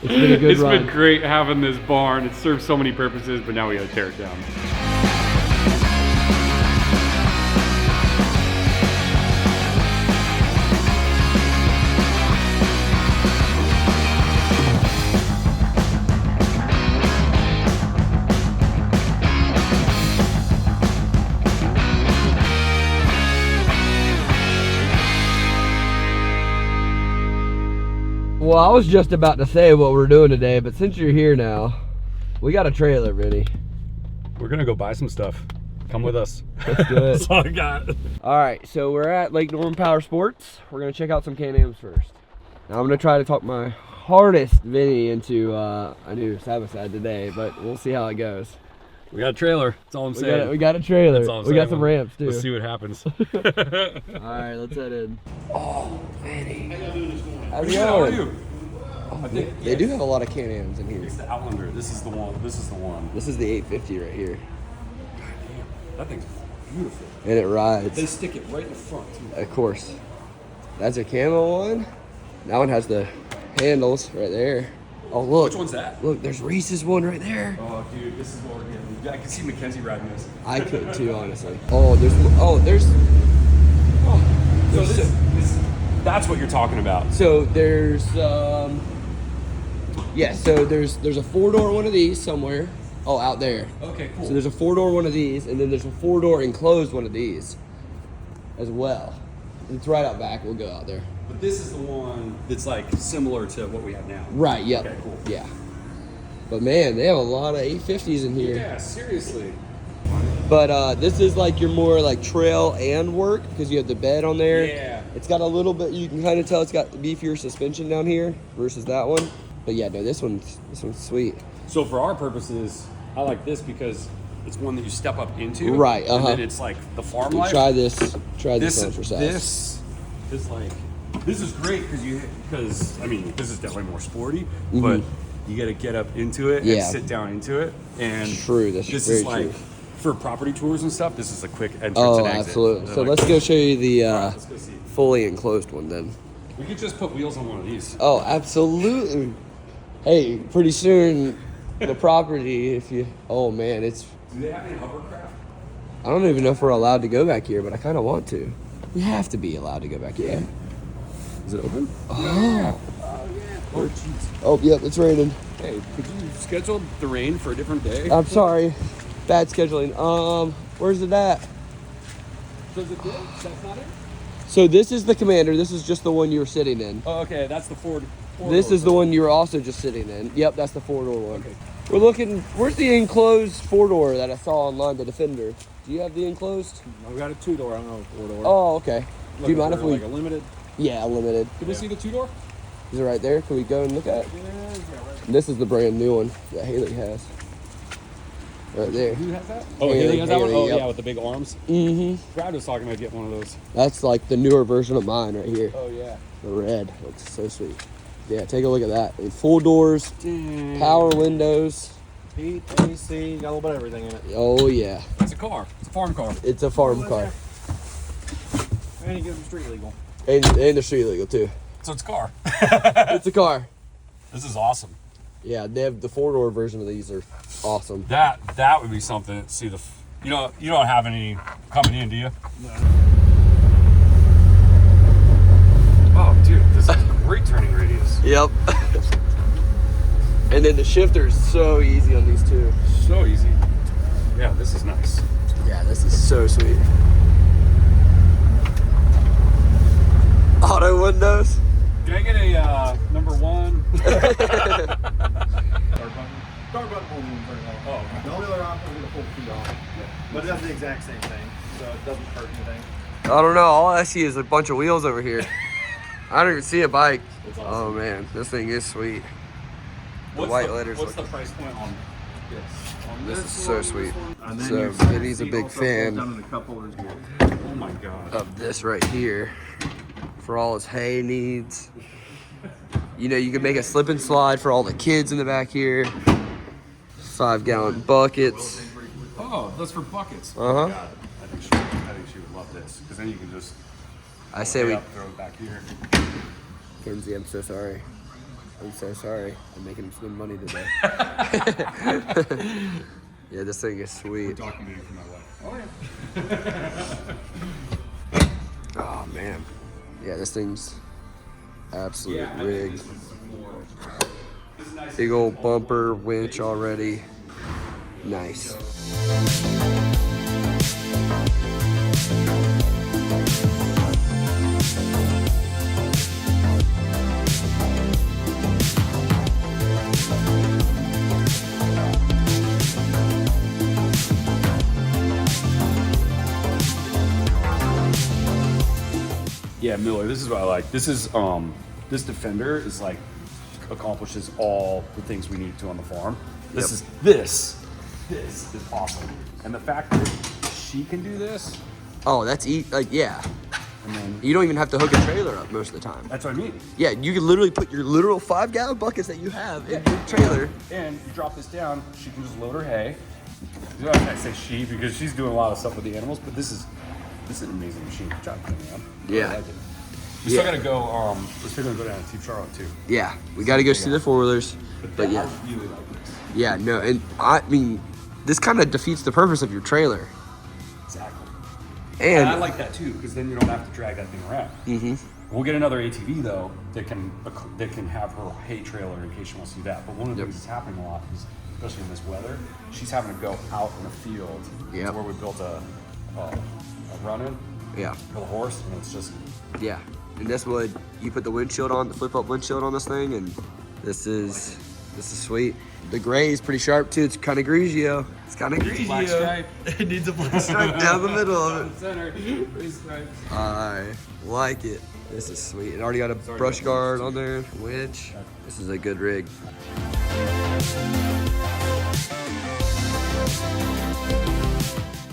It's been a good run. It's been great having this barn. It serves so many purposes, but now we gotta tear it down. Well, I was just about to say what we're doing today, but since you're here now, we got a trailer, Vinny. We're gonna go buy some stuff. Come with us. Let's do it. That's all I got. All right, so we're at Lake Norman Power Sports. We're gonna check out some Can-Ams first. Now I'm gonna try to talk my hardest Vinny into a new Sabbath today, but we'll see how it goes. We got a trailer. That's all I'm saying. We got a trailer. That's all I'm we saying. got some ramps too. Let's see what happens. All right, let's head in. Oh, Vinny. How's it How are going? you? Oh, they do have a lot of Can-Ams in here. It's the Outlander. This is the one. This is the one. This is the 850 right here. God damn. That thing's beautiful. And it rides. They stick it right in the front too. Of course. That's a camo one. That one has the handles right there. Oh, look. Which one's that? Look, there's Reese's one right there. Oh, dude, this is what we're getting. I can see Mackenzie riding this. I could too, honestly. Oh, there's. So this, that's what you're talking about. So there's, yeah, so there's a 4-door one of these somewhere. Oh, out there. Okay, cool. So there's a 4-door one of these, and then there's a 4-door enclosed one of these as well. It's right out back. We'll go out there. But this is the one that's like similar to what we have now. Right, yep. Okay, cool. Yeah. But man, they have a lot of 850s in here. Yeah, seriously. But this is like your more like trail and work because you have the bed on there. Yeah. It's got a little bit, you can kind of tell it's got beefier suspension down here versus that one. But yeah, no, this one's sweet. So for our purposes, I like this because it's one that you step up into. Right, And then it's like the farm life. Try this on for size. This is like, this is great because I mean, this is definitely more sporty, but you got to get up into it and sit down into it. And true, that's this very is like, true. for property tours and stuff, this is a quick entrance Oh, and exit. absolutely. They're So like, let's go show you the let's go see. fully enclosed one then. We could just put wheels on one of these. Oh, absolutely. Hey, pretty soon the property, if you, oh man, it's, Do they have any hovercraft? I don't even know if we're allowed to go back here, but I kind of want to. We have to be allowed to go back here. Is it open? Oh. Oh, jeez. Oh, yep, it's raining. Hey, could you schedule the rain for a different day? I'm sorry. Bad scheduling. Where's it at? So is it good? That's not it? So this is the Commander. This is just the one you were sitting in. Oh, okay, that's the Ford. This is the one you were also just sitting in. Yep, that's the 4-door one. Okay. We're looking, where's the enclosed 4-door that I saw online, the Defender? Do you have the enclosed? I've got a 2-door, I don't know a 4-door. Oh, okay. Do you mind if we, like a limited? yeah, limited. Can we see the 2-door? Is it right there? Can we go and look at it? Yeah, right. This is the brand new one that Haley has. Right there. Who has that? Oh, Haley, Haley has that one? Haley, Oh, yep. yeah, with the big arms. Mm-hmm. Brad was talking about getting one of those. That's like the newer version of mine right here. Oh, yeah. The red. Looks so sweet. Yeah, take a look at that. And full doors, Dang. power windows. Heat, AC, got a little bit of everything in it. Oh, yeah. It's a car. It's a farm car. It's a farm car. And you get them street legal. And they're street legal, too. So it's a car. It's a car. This is awesome. Yeah, they have the 4-door version of these are awesome. That would be something. See the, you don't have any coming in, do you? No. Oh, dude, this is a great turning radius. Yep. And then the shifter is so easy on these two. So easy. Yeah, this is nice. Yeah, this is so sweet. Auto windows. Can I get a number 1? Start button. Start button won't even turn it off. Oh, okay. The only other option is to pull the feet off. But it does the exact same thing, so it doesn't hurt anything. I don't know. All I see is a bunch of wheels over here. I don't even see a bike. It's awesome. Oh man, this thing is sweet. What's white letters What's look- the price point on this? On This is so one, sweet. this one? And then So your Vinny's a seat big also fan. folds down in a couple of those. Oh my god. Of this right here for all his hay needs. You know, you can make a slip and slide for all the kids in the back here. 5-gallon buckets. Oh, that's for buckets. Uh-huh. God, I think she would love this because then you can just I say we. throw it back here. Kenzie, I'm so sorry. I'm so sorry. I'm making him spend money today. Yeah, this thing is sweet. Documenting for my wife. Oh man. Yeah, this thing's absolute rig. Big old bumper, winch already. Nice. Yeah, Miller, this is what I like. This is this Defender is like accomplishes all the things we need to on the farm. This is awesome. And the fact that she can do this. Oh, that's yeah. And then You don't even have to hook a trailer up most of the time. that's what I mean. Yeah, you can literally put your literal 5-gallon buckets that you have in your trailer. And you drop this down, she can just load her hay. I say she because she's doing a lot of stuff with the animals, but this is an amazing machine. Good job, man. Yeah. I like it. We still gotta go. We're still gonna go down to Team Charlotte too. Yeah, we got to go see the 4-wheelers. But yeah, I really like this. yeah, no, and I mean, this kind of defeats the purpose of your trailer. Exactly. And I like that too because then you don't have to drag that thing around. Mm-hmm. We'll get another ATV though that can have her hay trailer in case she wants to do that. But one of the things that's happening a lot is, especially in this weather, she's having to go out in a field. Yep. To where we built a run-in. yeah, For the horse, and it's just yeah, and this would you put the windshield on, the flip-up windshield on this thing, and this is sweet. The gray is pretty sharp too. It's kind of Grigio. It's kind of Grigio. black stripe. It needs a black stripe down the middle of it. Center, three stripes. I like it. This is sweet. It already got a brush guard on there, winch. This is a good rig.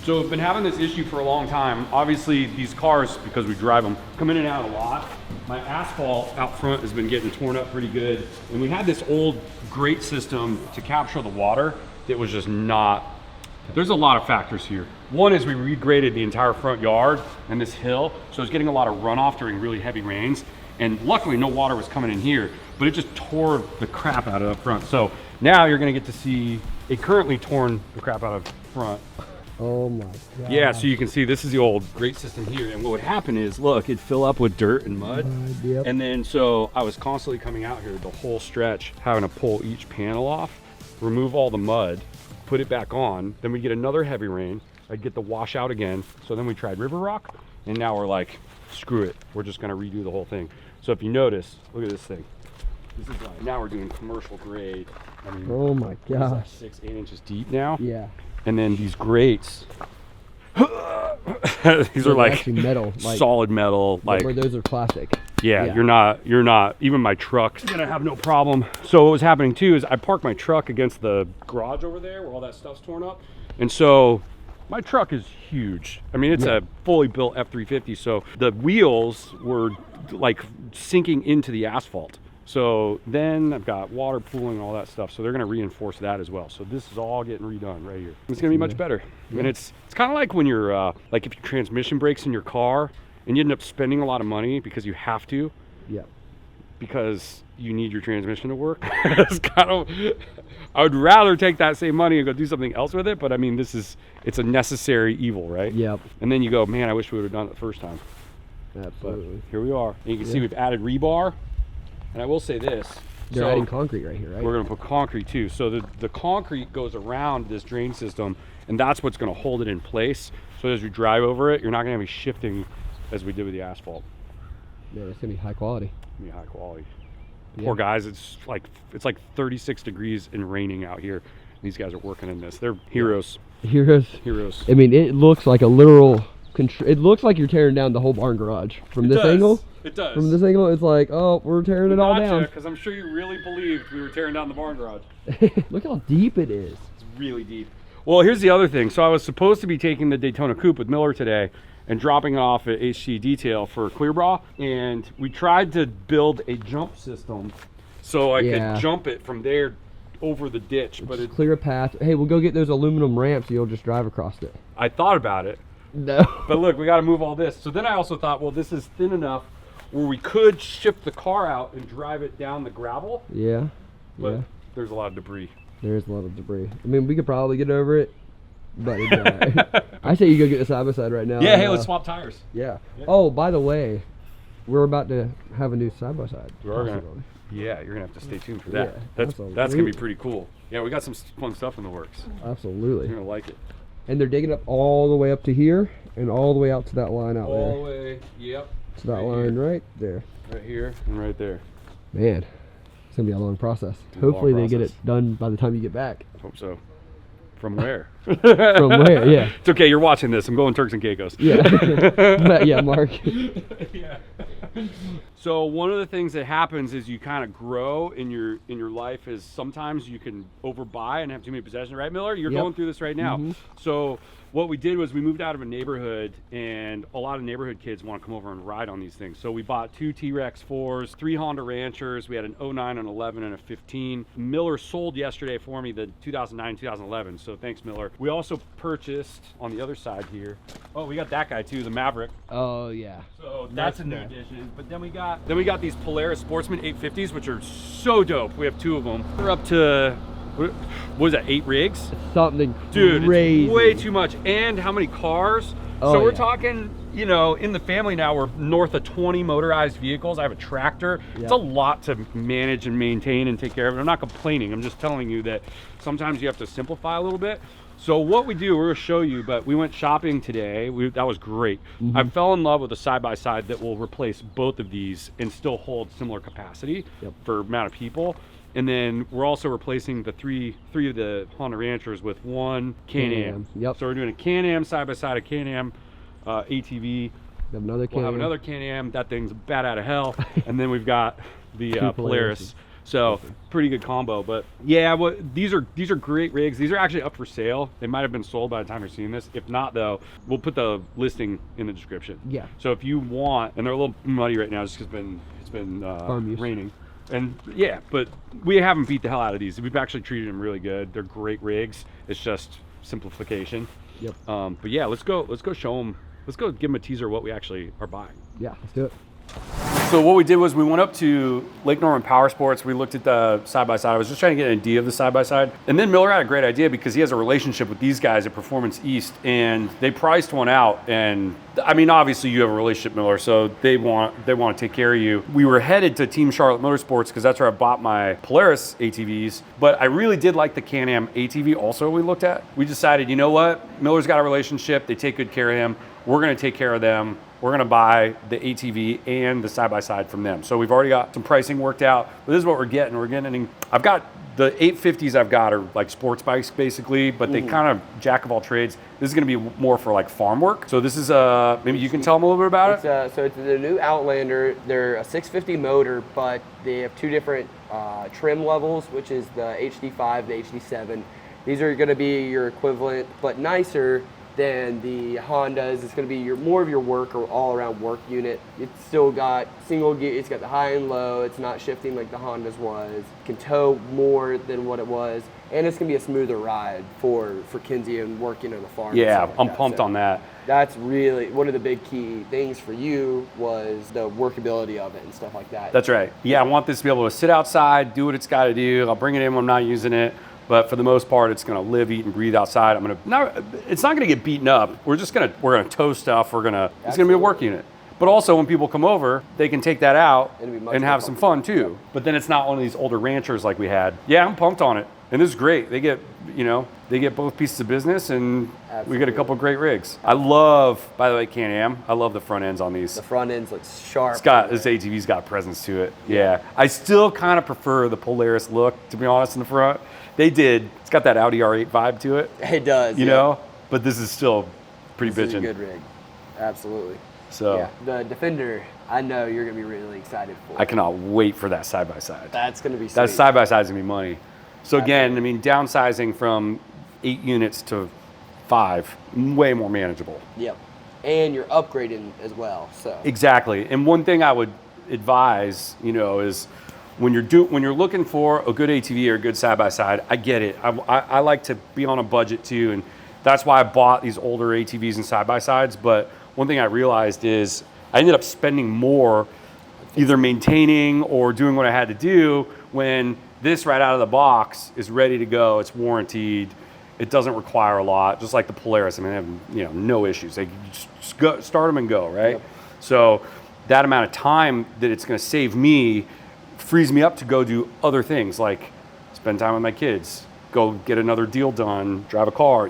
So I've been having this issue for a long time. Obviously, these cars, because we drive them, come in and out a lot. My asphalt out front has been getting torn up pretty good. And we had this old grate system to capture the water that was just not. There's a lot of factors here. One is we regraded the entire front yard and this hill, so it's getting a lot of runoff during really heavy rains. And luckily no water was coming in here, but it just tore the crap out of the front. So now you're gonna get to see it currently torn the crap out of front. Oh my god. Yeah, so you can see this is the old grate system here. And what would happen is, look, it'd fill up with dirt and mud. Yep. And then so I was constantly coming out here the whole stretch, having to pull each panel off, remove all the mud, put it back on. Then we get another heavy rain. I'd get the washout again. So then we tried River Rock, and now we're like, screw it. We're just gonna redo the whole thing. So if you notice, look at this thing. This is like, now we're doing commercial grade. I mean, Oh my gosh. 6-8 inches deep now. Yeah. And then these grates, these are like actually metal, like, solid metal, like where those are plastic. yeah, yeah. you're not even my truck's gonna have no problem. So what was happening too is I parked my truck against the garage over there where all that stuff's torn up, and so my truck is huge. I mean, it's a fully built F350, so the wheels were like sinking into the asphalt. So then I've got water pooling and all that stuff. So they're gonna reinforce that as well. So this is all getting redone right here. It's gonna be much better. And it's kind of like when you're, like if your transmission breaks in your car and you end up spending a lot of money because you have to, Yeah. because you need your transmission to work. It's kind of, I would rather take that same money and go do something else with it. But I mean, it's a necessary evil, right? Yep. And then you go, man, I wish we would have done it the first time. Absolutely. But here we are. And you can see we've added rebar. And I will say this. They're adding concrete right here, right? We're going to put concrete too. So the concrete goes around this drain system, and that's what's going to hold it in place. So as you drive over it, you're not going to be shifting as we did with the asphalt. Yeah, it's gonna be high quality. It's gonna be high quality. Yeah. Poor guys, it's like 36 degrees and raining out here. These guys are working in this. They're heroes. Heroes. Heroes. I mean, it looks like a literal. It looks like you're tearing down the whole barn garage from this angle. It does. From this angle, it's like, oh, we're tearing it all down. Because I'm sure you really believed we were tearing down the barn garage. Look how deep it is. It's really deep. Well, here's the other thing. So I was supposed to be taking the Daytona Coupe with Miller today and dropping it off at HC Detail for Clear Bra, and we tried to build a jump system so I could jump it from there over the ditch, but it's clear a path. Hey, we'll go get those aluminum ramps. You'll just drive across it. I thought about it. No. But look, we got to move all this. So then I also thought, well, this is thin enough where we could shift the car out and drive it down the gravel, Yeah. but Yeah. there's a lot of debris. There's a lot of debris. I mean, we could probably get over it, but it's all right. I say you go get a side by side right now. Yeah, and, hey, let's swap tires. Yeah. Oh, by the way, we're about to have a new side by side. We are gonna. Yeah, you're gonna have to stay tuned for that. Yeah, that's absolutely. gonna be pretty cool. Yeah, we got some fun stuff in the works. Absolutely. You're gonna like it. And they're digging up all the way up to here and all the way out to that line out All the there. way. Yep. To that right line here. right there. Right here and right there. Man, it's gonna be a long process. It's a long Hopefully they get it process. done by the time you get back. Hope so. From where? From where? Yeah. It's okay. You're watching this. I'm going Turks and Caicos. Yeah. But yeah, Mark. Yeah. So one of the things that happens is you kind of grow in your life is sometimes you can overbuy and have too many possessions, right, Miller? You're Yep. going through this right now. Mhm. So what we did was we moved out of a neighborhood, and a lot of neighborhood kids want to come over and ride on these things. So we bought 2 T-Rex 4s, 3 Honda Ranchers. We had an 09, an 11, and a 15. Miller sold yesterday for me the 2009, 2011. So thanks, Miller. We also purchased on the other side here. Oh, we got that guy too, the Maverick. Oh yeah. So that's a new nice. addition. But then we got these Polaris Sportsman 850s, which are so dope. We have 2 of them. We're up to what is that, 8 rigs? Something Dude, crazy. it's way too much. And how many cars? Oh, So we're yeah. talking, you know, in the family now, we're north of 20 motorized vehicles. I have a tractor. Yep. It's a lot to manage and maintain and take care of. And I'm not complaining. I'm just telling you that sometimes you have to simplify a little bit. So what we do, we're gonna show you, but we went shopping today. That was great. Mm-hmm. I fell in love with a side-by-side that will replace both of these and still hold similar capacity Yep. for amount of people. And then we're also replacing the three of the Honda Ranchers with one Can-Am. Can-Am, yep. So we're doing a Can-Am side-by-side, a Can-Am ATV. We have another We'll have Can-Am. another Can-Am. That thing's bad out of hell. And then we've got the Two Polaris. Polarises. So pretty good combo. But yeah, these are great rigs. These are actually up for sale. They might have been sold by the time you're seeing this. If not, though, we'll put the listing in the description. Yeah. So if you want, and they're a little muddy right now just because it's been Farm use. raining. And yeah, but we haven't beat the hell out of these. We've actually treated them really good. They're great rigs. It's just simplification. Yep. But yeah, let's go show them. Let's go give them a teaser of what we actually are buying. Yeah, let's do it. So what we did was we went up to Lake Norman Power Sports. We looked at the side-by-side. I was just trying to get an idea of the side-by-side. And then Miller had a great idea because he has a relationship with these guys at Performance East, and they priced one out. And I mean, obviously you have a relationship, Miller, so they want to take care of you. We were headed to Team Charlotte Motorsports because that's where I bought my Polaris ATVs. But I really did like the Can-Am ATV also we looked at. We decided, you know what? Miller's got a relationship. They take good care of him. We're going to take care of them. We're gonna buy the ATV and the side-by-side from them. So we've already got some pricing worked out, but this is what we're getting. I've got the 850s I've got are like sports bikes basically, but they kind of jack of all trades. This is gonna be more for like farm work. So this is, maybe you can tell them a little bit about it? So it's the new Outlander. They're a 650 motor, but they have 2 different trim levels, which is the HD5, the HD7. These are gonna be your equivalent, but nicer than the Hondas. It's going to be more of your work or all-around work unit. It's still got single gear. It's got the high and low. It's not shifting like the Hondas was. It can tow more than what it was, and it's going to be a smoother ride for Kinsey and working on the farm. Yeah, and stuff I'm like pumped So on that. That's really one of the big key things for you was the workability of it and stuff like that. That's right. Yeah, I want this to be able to sit outside, do what it's gotta do. I'll bring it in when I'm not using it. But for the most part, it's gonna live, eat, and breathe outside. It's not gonna get beaten up. We're gonna tow stuff. It's gonna be a work unit. But also when people come over, they can take that out It'll be much and more have some fun comfortable. too. But then it's not one of these older ranchers like we had. Yeah, I'm pumped on it. And this is great. They get both pieces of business, and we get a Absolutely. couple great rigs. I love, by the way, Can-Am. I love the front ends on these. The front ends look sharp. This ATV's got a presence to it. Yeah. I still kind of prefer the Polaris look, to be honest, in the front. It's got that Audi R8 vibe to it, It does. you yeah. know? But this is still pretty This is a bitchin'. good rig. Absolutely. So Yeah. The Defender, I know you're gonna be really excited for. I cannot wait for that side-by-side. That's gonna be sweet. That side-by-side's gonna be money. So again, I mean, downsizing from 8 units to 5, way more manageable. Yep. And you're upgrading as well. So Exactly. And one thing I would advise, is when you're looking for a good ATV or a good side-by-side, I get it. I like to be on a budget too, and that's why I bought these older ATVs and side-by-sides. But one thing I realized is I ended up spending more either maintaining or doing what I had to do, when this right out of the box is ready to go. It's warranted. It doesn't require a lot, just like the Polaris. I mean, they have no issues. They just go, start them and go, right? Yep. So that amount of time that it's going to save me frees me up to go do other things, like spend time with my kids, go get another deal done, drive a car,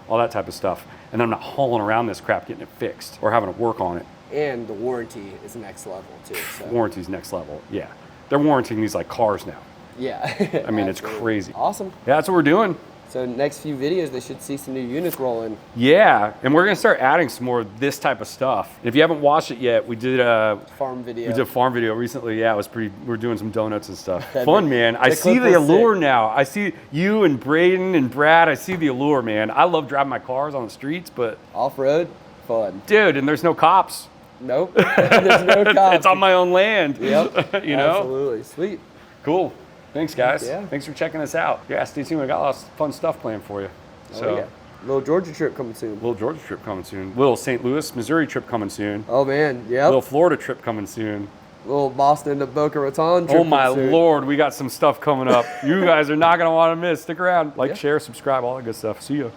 all that type of stuff. And I'm not hauling around this crap getting it fixed or having to work on it. And the warranty is next level too. So. Warranty's next level, yeah. They're warranting these like cars now. Yeah. I mean, it's crazy. Awesome. Yeah, that's what we're doing. So next few videos, they should see some new units rolling. Yeah, and we're gonna start adding some more of this type of stuff. If you haven't watched it yet, we did a farm video. We did a farm video recently. Yeah, it was pretty. We're doing some donuts and stuff. That Fun, man. I see clip the was allure sick. now. I see you and Braden and Brad. I see the allure, man. I love driving my cars on the streets, but Off-road, fun. dude, and there's no cops. Nope. There's no cops. It's on my own land. Yep. You know. Absolutely. Sweet. Cool. Thanks, guys. Yeah. Thanks for checking us out. Yeah, stay tuned. We got lots of fun stuff planned for you. Oh, yeah. Little Georgia trip coming soon. Little Georgia trip coming soon. Little St. Louis, Missouri trip coming soon. Oh man, yep. Little Florida trip coming soon. Little Boston to Boca Raton trip. Oh my soon. Lord, we got some stuff coming up. You guys are not gonna want to miss. Stick around. Like, Yeah. share, subscribe, all that good stuff. See ya.